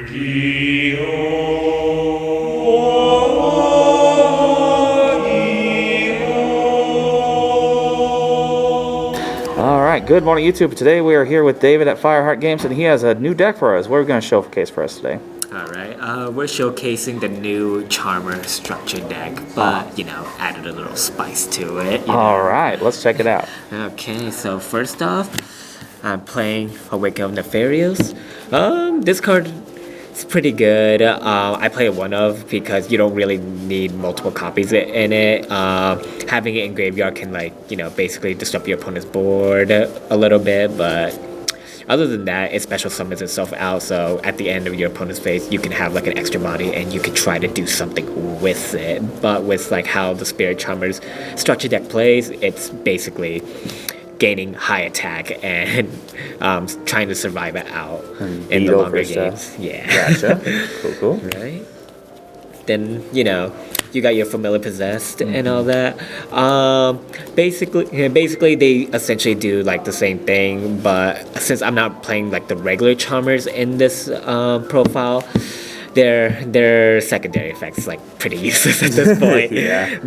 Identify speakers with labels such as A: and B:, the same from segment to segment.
A: Alright, good morning YouTube. Today we are here with David at Fireheart Games and he has a new deck for us. What are we going to showcase for us today?
B: Alright, we're showcasing the new Charmer structure deck, but, added a little spice to it.
A: Alright, let's check it out.
B: Okay, so first off, I'm playing Awake of Nefarious. This card is pretty good. I play one of because you don't really need multiple copies in it. Having it in graveyard can basically disrupt your opponent's board a little bit, but other than that, it special summons itself out, so at the end of your opponent's phase, you can have an extra body and you can try to do something with it. But with how the Spirit Charmer's structure deck plays, it's basically gaining high attack and trying to survive it out in the longer games. Yeah.
A: Gotcha. Cool.
B: Right? Then, you got your Familiar Possessed and all that. Basically, they essentially do the same thing, but since I'm not playing the regular Charmers in this profile, their secondary effects pretty useless at this point.
A: Yeah.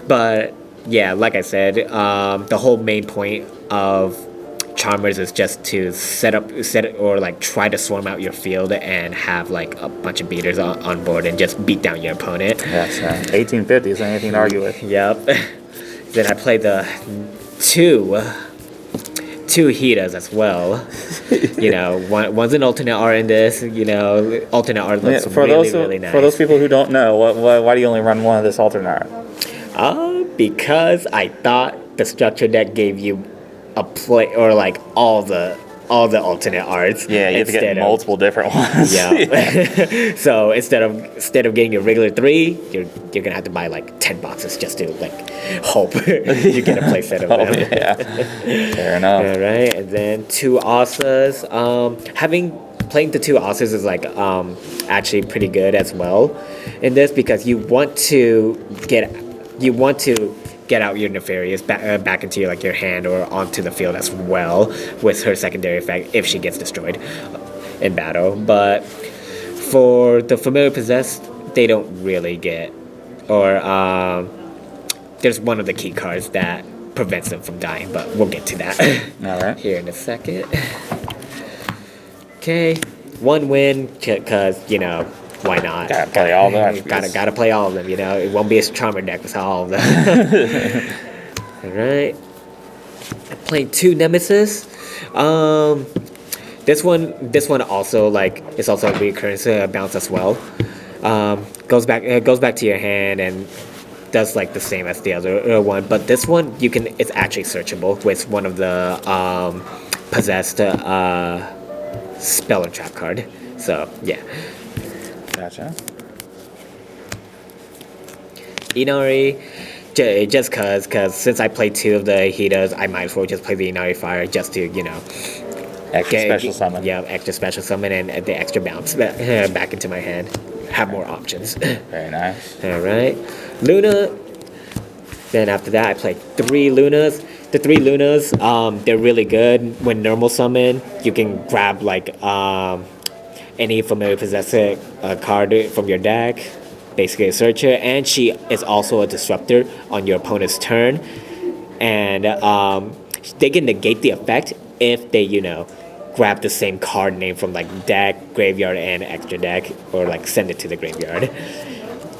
B: But yeah, like I said, the whole main point of Charmers is just to set or try to swarm out your field and have a bunch of beaters on board and just beat down your opponent.
A: Yes, 1850 is anything to argue with.
B: Yep. Then I play the two Hitas as well. One's an alternate art in this. Alternate art looks really nice.
A: For those people who don't know, why do you only run one of this alternate art?
B: Because I thought the structure deck gave you a play or all the alternate arts.
A: Yeah, you have to get multiple different ones.
B: Yeah. So instead of getting your regular 3, you're gonna have to buy 10 boxes just to hope you get a play set of them.
A: Yeah. Fair enough.
B: All right, and then 2 Asas. Playing the 2 Asas is actually pretty good as well in this because you want to get out your Nefarious back into your hand or onto the field as well with her secondary effect if she gets destroyed in battle. But for the Familiar Possessed, they don't really get, or there's one of the key cards that prevents them from dying, but we'll get to that
A: Alright.
B: here in a second. Okay, 1 win because, why not?
A: Gotta play all that.
B: Gotta play all of them, It won't be a Charmer deck without all of them. Alright. I'm playing 2 Nemesis. This one also is also a recurrence bounce as well. Goes back to your hand and does the same as the other one, but this one it's actually searchable with one of the possessed spell and trap card. So yeah.
A: Gotcha.
B: Inari, just cause since I played 2 of the Hitas, I might as well just play the Inari Fire just to
A: Extra special summon.
B: Yeah, extra special summon and the extra bounce back into my hand. Have more options.
A: Very nice.
B: All right, Luna. Then after that, I played 3 Lunas. The 3 Lunas, they're really good. When normal summon, you can grab any Familiar Possessor card from your deck, basically a searcher, and she is also a disruptor on your opponent's turn, and they can negate the effect if they grab the same card name from deck, graveyard, and extra deck, or send it to the graveyard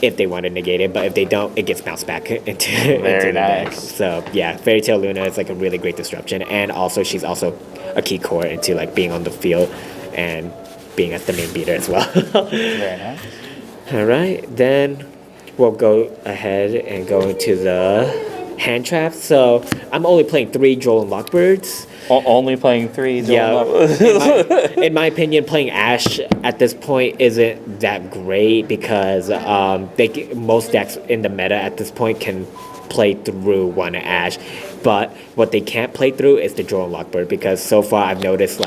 B: if they want to negate it, but if they don't, it gets bounced back into the deck. So yeah, Fairy Tail Luna is a really great disruption, and also she's also a key core into being on the field and being as the main beater as well.
A: Very nice.
B: Alright, then we'll go ahead and go into the hand traps. So I'm only playing 3 Joel and Lockbirds.
A: Only playing 3 Joel
B: and in my opinion, playing Ash at this point isn't that great because most decks in the meta at this point can play through 1 Ash. But what they can't play through is the Joel and Lockbird because so far I've noticed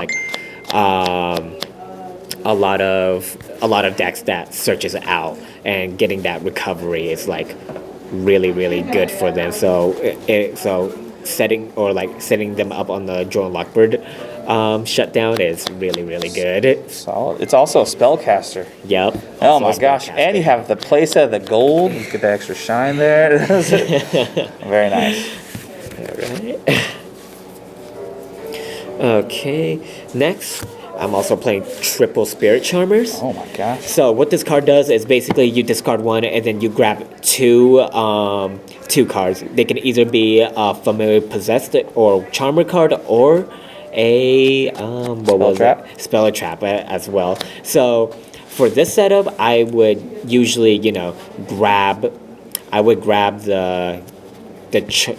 B: a lot of decks that searches out and getting that recovery is really good for them. So setting them up on the Joel Lockbird shutdown is really, really good.
A: Solid. It's also a spellcaster.
B: Yep.
A: Oh
B: Also
A: my
B: a
A: gosh!
B: spellcaster.
A: And you have the playset of the gold. You get the extra shine there. Very nice.
B: Alright. Okay, next, I'm also playing triple Spirit Charmers.
A: Oh my gosh.
B: So what this card does is basically you discard one and then you grab two cards. They can either be a Familiar Possessed or Charmer card or a Spell Trap as well. So for this setup, I would usually grab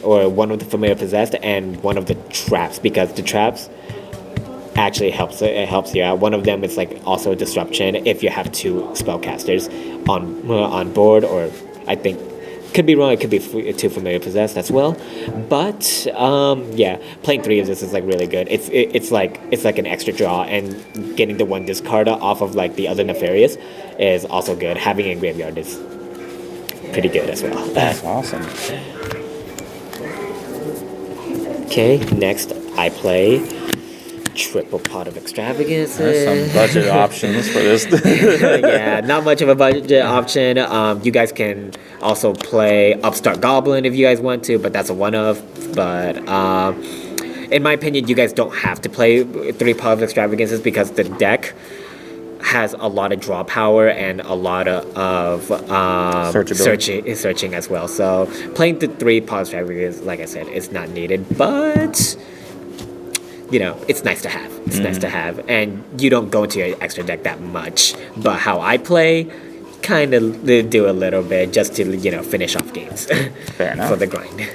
B: or one of the Familiar Possessed and one of the traps, because the traps actually helps you out. One of them is like also a disruption if you have two spellcasters on board, or I think could be wrong. It could be two Familiar Possessed as well. But yeah, playing three of this is like really good. It's like an extra draw, and getting the one discard off of like the other Nefarious is also good. Having a graveyard is pretty good as well.
A: That's awesome.
B: Okay, next I play triple pot of extravagance.
A: There's some budget options for this.
B: Yeah, not much of a budget option. You guys can also play Upstart Goblin if you guys want to, but that's a one-of. But in my opinion, you guys don't have to play three pot of extravagances because the deck has a lot of draw power and a lot of searching as well. So playing the three pot extravagances, like I said, is not needed, but it's nice to have. It's nice to have, and you don't go into your extra deck that much. But how I play, kind of do a little bit just to finish off games.
A: Fair enough.
B: For the grind.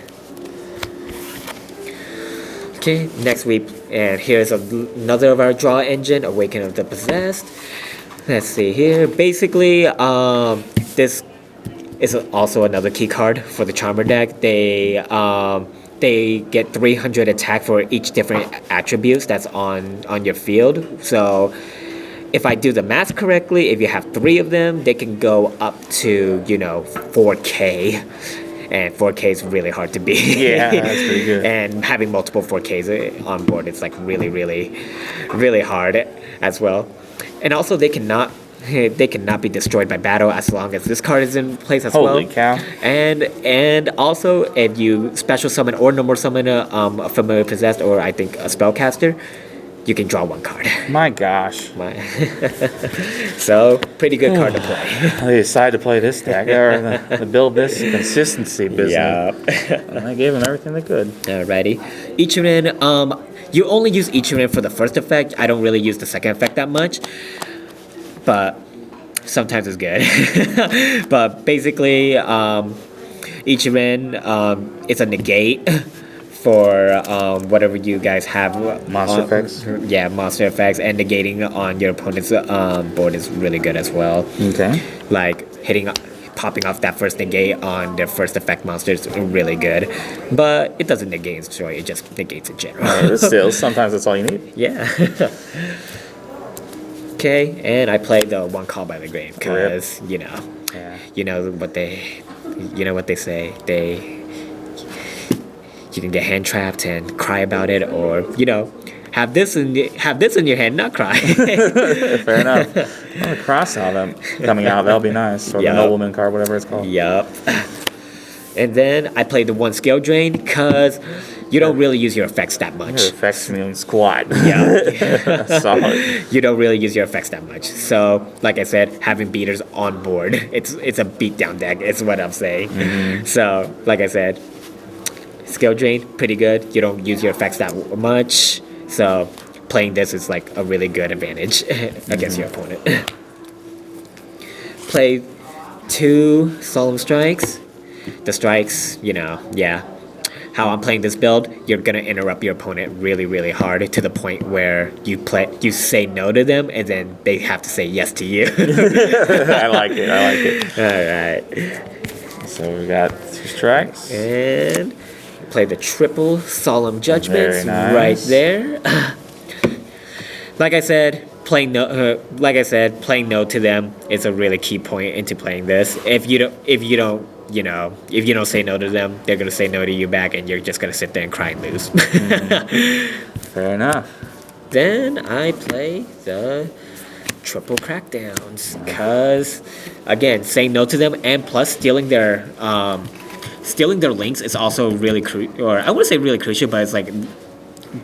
B: Okay, next week, and here's another of our draw engine, Awaken of the Possessed. Let's see here. Basically, this is also another key card for the Charmer deck. They get 300 attack for each different attributes that's on your field. So if I do the math correctly, if you have three of them, they can go up to 4K. And 4K is really hard to beat.
A: Yeah, that's pretty good.
B: And having multiple 4Ks on board, it's like really, really, really hard as well. And also, they cannot be destroyed by battle as long as this card is in place as well.
A: Holy cow.
B: And also, if you special summon or normal summon a Familiar Possessed or I think a Spellcaster, you can draw one card.
A: My gosh.
B: So, pretty good card to play.
A: They decided to play this deck, or to build this consistency business.
B: Yeah.
A: And they gave them everything they could.
B: Alrighty. Ichirin, you only use Ichirin for the first effect. I don't really use the second effect that much. But sometimes it's good. But basically, Ichirin is a negate for whatever you guys have.
A: Monster effects?
B: Yeah, monster effects, and negating on your opponent's board is really good as well.
A: Okay.
B: Like popping off that first negate on their first effect monster is really good. But it doesn't negate and destroy, it just negates in general.
A: Still, sometimes that's all you need.
B: Yeah. Okay, and I played the one call by the grave because
A: Yeah.
B: you know what they say, you can get hand trapped and cry about it, or have this in your hand, not cry.
A: Fair enough. Well, the cross out them coming out, that'll be nice. Or
B: Yep.
A: the nobleman card, whatever it's called.
B: Yup. And then I played the one scale drain because you don't really use your effects that much.
A: Your effects mean squat.
B: Yeah.
A: Solid.
B: You don't really use your effects that much. So, like I said, having beaters on board, it's a beatdown deck, is what I'm saying.
A: Mm-hmm.
B: So, like I said, skill drain, pretty good. You don't use your effects that much. So, playing this is like a really good advantage against your opponent. Play 2 Solemn Strikes. The strikes, how I'm playing this build, you're gonna interrupt your opponent really, really hard to the point where you say no to them and then they have to say yes to you.
A: I like it.
B: All right.
A: So we got 2 strikes.
B: And play the triple Solemn Judgments.
A: Very nice.
B: Right there. Like I said, playing no to them is a really key point into playing this. If you don't say no to them, they're gonna say no to you back, and you're just gonna sit there and cry and lose.
A: Fair enough.
B: then I play the triple crackdowns because, again, saying no to them and plus stealing their links is also really or I wouldn't say really crucial, but it's like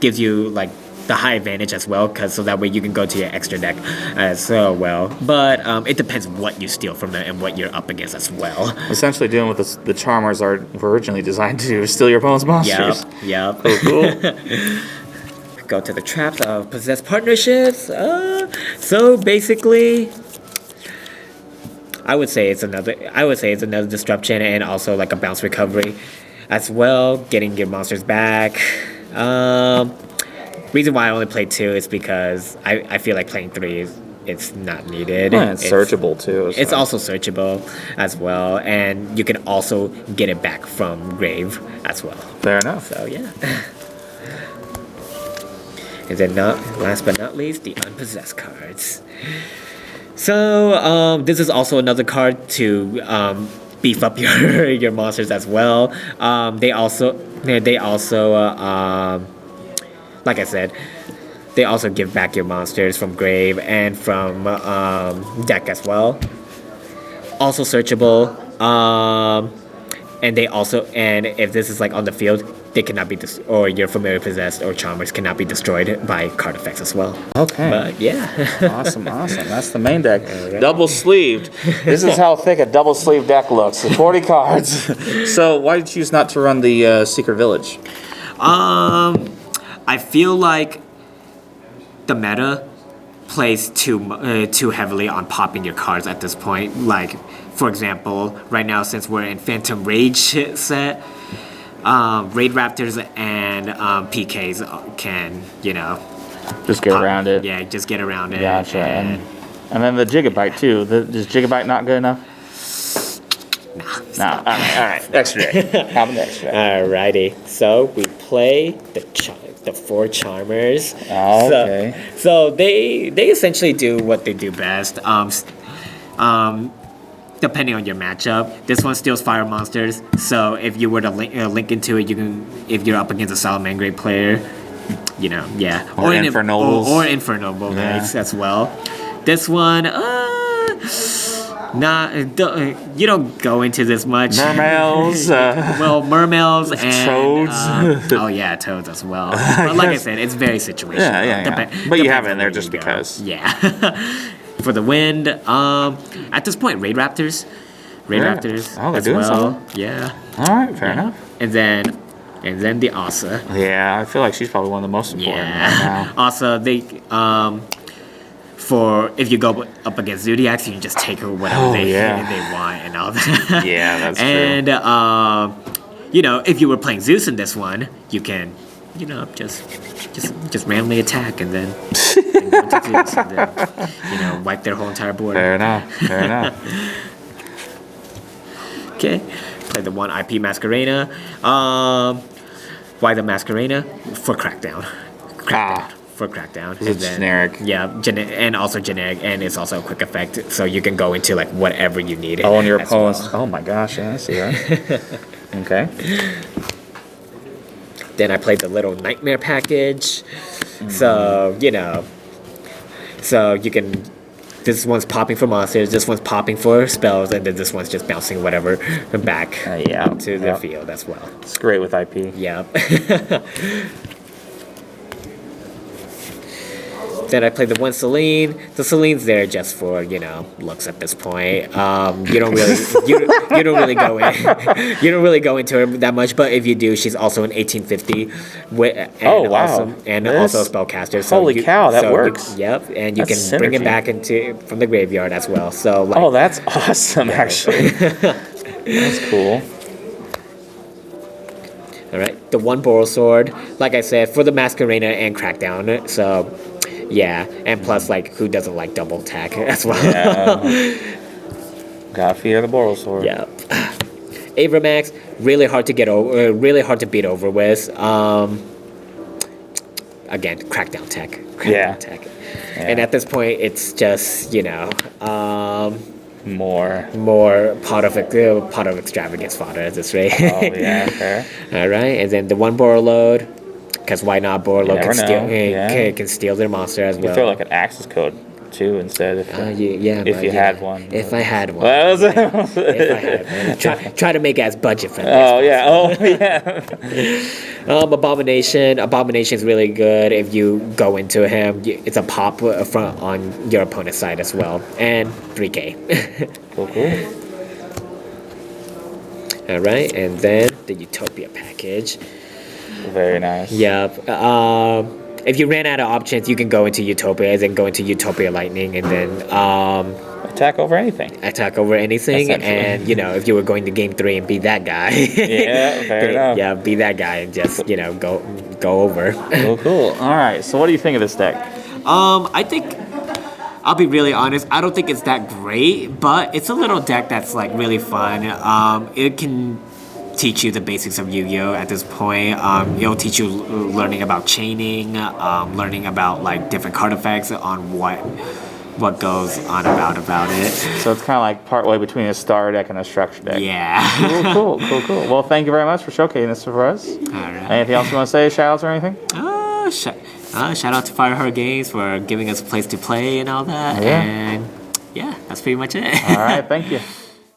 B: gives you like the high advantage as well, because so that way you can go to your extra deck as well. But it depends what you steal from them and what you're up against as well.
A: Essentially doing what the Charmers were originally designed to do, steal your opponent's monsters.
B: Yep.
A: Cool.
B: Go to the traps of possessed partnerships. So basically, I would say it's another disruption and also like a bounce recovery as well, getting your monsters back. Reason why I only played 2 is because I feel like playing 3 it's not needed.
A: Yeah, it's searchable too.
B: It's also searchable as well, and you can also get it back from grave as well.
A: Fair enough.
B: So yeah. And then last but not least, the unpossessed cards. So this is also another card to beef up your monsters as well. They also like I said, they also give back your monsters from grave and from deck as well. Also searchable. And if this is like on the field, they cannot be or your familiar possessed or charmers cannot be destroyed by card effects as well.
A: Okay.
B: But yeah.
A: Awesome. That's the main deck. Right. Double sleeved. This is how thick a double sleeved deck looks. 40 cards. So why did you choose not to run the Secret Village?
B: I feel like the meta plays too heavily on popping your cards at this point. Like, for example, right now since we're in Phantom Rage set, Raid Raptors and PKs can,
A: just get around it.
B: Yeah, just get around it.
A: Gotcha. And then the Gigabyte too. Is Gigabyte not good enough? Nah. All right. Extra deck. Have an extra deck.
B: Alrighty. So we play the 4 Charmers.
A: Oh, okay.
B: So they essentially do what they do best. Depending on your matchup, this one steals fire monsters. So if you were to link into it, you can. If you're up against a Salamangreat player, yeah.
A: Or Infernobles.
B: Or Infernoble Knights as well. This one, you don't go into this much.
A: Mermails.
B: Mermails and
A: Toads.
B: Toads as well. But like I said, it's very situational.
A: Yeah. But you have it in there just because.
B: Yeah. For the wind, at this point, Raid Raptors. Raptors.
A: Oh, they're
B: as
A: doing
B: well.
A: something.
B: Yeah.
A: All right, fair enough.
B: And then the Asa.
A: Yeah, I feel like she's probably one of the most important right now.
B: Asa, they for if you go up against Zodiacs, you can just take whatever they want and all that.
A: Yeah, that's true.
B: And if you were playing Zeus in this one, you can, just randomly attack and then go to Zeus and then, wipe their whole entire board.
A: Fair enough.
B: Okay, play the 1 IP Masquerena. Why the Masquerena? For Crackdown. For Crackdown.
A: It's generic.
B: Yeah, and also generic, and it's also a quick effect, so you can go into like whatever you need.
A: Oh, and your opponents. Well. Oh my gosh, yeah, I see that. Okay.
B: Then I played the little Nightmare package. So, so you can. This one's popping for monsters, this one's popping for spells, and then this one's just bouncing whatever back to the field as well.
A: It's great with IP.
B: Yep. Then I played the 1 Celine. The Celine's there just for looks at this point. You don't really go in. You don't really go into her that much. But if you do, she's also an 1850. Also a spellcaster. So
A: holy cow, that works.
B: Yep, and you
A: that's
B: can bring it
A: synergy.
B: back from the graveyard as well. So
A: that's awesome. Actually, that's cool.
B: All right, the 1 Boral Sword. Like I said, for the Masquerena and Crackdown. So. Yeah, and plus, who doesn't like double attack as well?
A: Yeah. Gotta fear the Boral Sword.
B: Yeah. Avramax, really hard to beat over with. Again, Crackdown tech. Tech. Yeah. And at this point, it's just
A: more
B: pot of extravagance fodder at this rate.
A: Oh yeah, fair.
B: All right, and then the 1 Boral Load. Because why not? Borlo
A: never
B: can steal,
A: know, yeah.
B: can steal their monster as
A: You
B: well.
A: throw like an access code too instead if,
B: Yeah,
A: if
B: but,
A: you had one.
B: If I had one.
A: Well,
B: If I had one. Try to make it as budget friendly.
A: oh yeah, oh yeah.
B: Abomination is really good if you go into him. It's a pop front on your opponent's side as well, and 3K.
A: Cool, cool.
B: All right, and then the Utopia package.
A: Very nice.
B: Yep. If you ran out of options, you can go into Utopia, then go into Utopia Lightning, and then
A: Attack over anything.
B: attack over anything.
A: Essentially.
B: And if you were going to game 3 and be that guy,
A: Yeah, fair enough.
B: yeah, be that guy and just go over.
A: Cool, cool. All right. So, what do you think of this deck?
B: I think I'll be really honest. I don't think it's that great, but it's a little deck that's like really fun. It can teach you the basics of Yu-Gi-Oh! At this point. It'll teach you learning about chaining, learning about like different card effects on what goes on about it.
A: So it's kind of like part way between a star deck and a structure deck.
B: Yeah.
A: Cool. Well, thank you very much for showcasing this for us.
B: All right.
A: Anything else you want to say? Shout outs or anything?
B: Shout out to Fireherd Games for giving us a place to play and all that.
A: Yeah.
B: And yeah, that's pretty much it.
A: All right. Thank you.